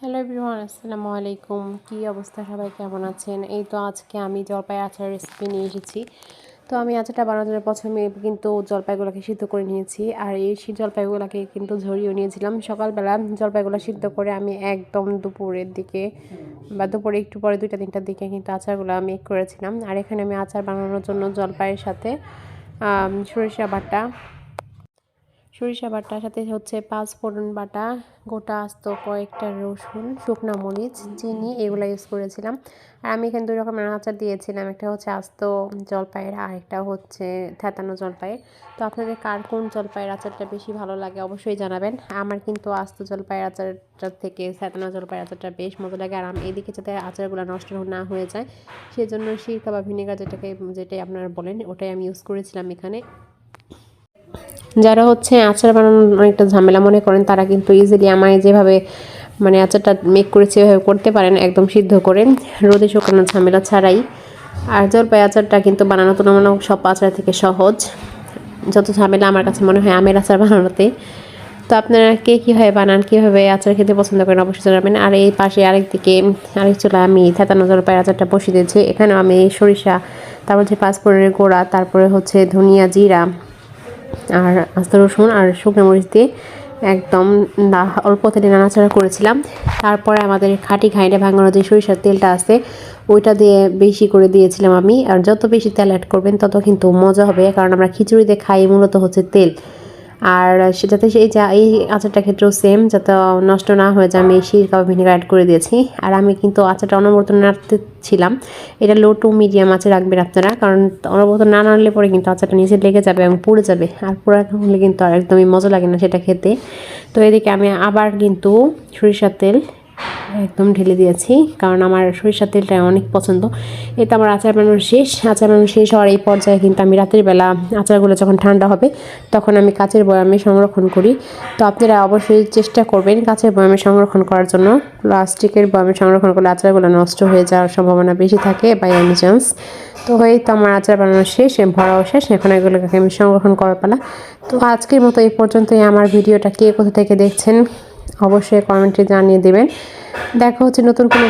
Hello everyone, আসসালামু আলাইকুম। কী অবস্থা, সবাই কেমন আছেন? এই তো আজকে আমি জলপাই আচার রেসিপি নিয়ে এসেছি। তো আমি আচারটা বানানোর জন্য প্রথমে কিন্তু জলপাইগুলোকে সিদ্ধ করে নিয়েছি, আর এই জলপাইগুলোকে কিন্তু ঝরিয়ে নিয়েছিলাম। সকালবেলা জলপাইগুলো সিদ্ধ করে আমি একদম দুপুরের দিকে বা দুপুরে একটু পরে 2টা-3টার দিকে কিন্তু আচারগুলো মেক করেছিলাম। আর এখানে আমি আচার বানানোর জন্য জলপাইয়ের সাথে সরিষা বাটার সাথে হচ্ছে 5 ফোড়ন বাটা, গোটা আস্ত কয়েকটা রসুন, শুকনো মরিচ, চিনি এগুলো ইউজ করেছিলাম। আর আমি এখানে 2 রকমের আচার দিয়েছিলাম, একটা হচ্ছে আস্ত জলপাইয়ের আর একটা হচ্ছে থেতানো জলপাইয়ের। তো আপনাদের কার কোন জলপাইয়ের আচারটা বেশি ভালো লাগে অবশ্যই জানাবেন। আমার কিন্তু আস্ত জলপাইয়ের আচারটার থেকে থেতানো জলপাইয়ের আচারটা বেশ মজা লাগে। আর আমি এদিকে যাতে আচারগুলো নষ্ট না হয়ে যায় সেজন্য সিরকা বা ভিনেগার যেটাই আপনারা বলেন ওটাই আমি ইউজ করেছিলাম এখানে। যারা হচ্ছে আচার বানানোর অনেকটা ঝামেলা মনে করেন তারা কিন্তু ইজিলি আমায় যেভাবে আচারটা মেক করেছি এভাবে করতে পারেন, একদম সিদ্ধ করে রোদে শুকানোর ঝামেলা ছাড়াই। আর জলপাই আচারটা কিন্তু বানানো তুলনামূলক সব আচার থেকে সহজ, যত ঝামেলা আমার কাছে মনে হয় আমের আচার বানানোতে। তো আপনারা কে কীভাবে বানান, কীভাবে আচার খেতে পছন্দ করেন অবশ্যই জানাবেন। আর এই পাশে আরেক চুলা আমি থেতানো জলপাইয়ের আচারটা বসিয়ে দিয়েছি। এখানেও আমি সরিষা, তারপর হচ্ছে 5 ফোড়নের গোড়া, তারপরে হচ্ছে ধনিয়া, জিরা আর আস্ত রসুন আর শুকনো মরিচ দিয়ে একদম অল্প তেলে নাড়াচাড়া করেছিলাম। তারপরে আমাদের খাঁটি ঘাইটে ভাঙানো যে সরিষার তেলটা আছে ওইটা দিয়ে বেশি করে দিয়েছিলাম আমি। আর যত বেশি তেল অ্যাড করবেন তত কিন্তু মজা হবে, কারণ আমরা খিচুড়িতে খাই মূলত হচ্ছে তেল। আর যাতে এই আচারটার ক্ষেত্রেও সেম, যাতে নষ্ট না হয়ে যায় আমি সিরকা বা ভিনেগার অ্যাড করে দিয়েছি। আর আমি কিন্তু আচারটা অনবরত নাড়তেছিলাম। এটা লো টু মিডিয়াম আঁচে রাখবেন আপনারা, কারণ অনবরত না নাড়লে পরে কিন্তু আচারটা নিচে লেগে যাবে এবং পুড়ে যাবে। আর পোড়া হলে কিন্তু আর একদমই মজা লাগে না সেটা খেতে। তো এদিকে আমি আবার কিন্তু সরিষার তেল একদম ঢেলে দিয়েছি, কারণ আমার সরিষার তেলটা অনেক পছন্দ। এতে আমার আচার বানানো শেষ হওয়ার এই পর্যায়ে কিন্তু আমি রাতের বেলা আচারগুলো যখন ঠান্ডা হবে তখন আমি কাচের বয়ামে সংরক্ষণ করি। তো আপনারা অবশ্যই চেষ্টা করবেন কাচের বয়ামে সংরক্ষণ করার জন্য। প্লাস্টিকের বয়ামে সংরক্ষণ করলে আচারগুলো নষ্ট হয়ে যাওয়ার সম্ভাবনা বেশি থাকে বাই এনি চান্স। তো তো আমার আচার বানানো শেষ, ভরাও শেষ, এখন এগুলোকে আমি সংরক্ষণ করার পালা। তো আজকের মতো এই পর্যন্তই। আমার ভিডিওটা কে কোথা থেকে দেখছেন অবশ্যই কমেন্টে জানিয়ে দেবেন। দেখা হচ্ছে নতুন কোনো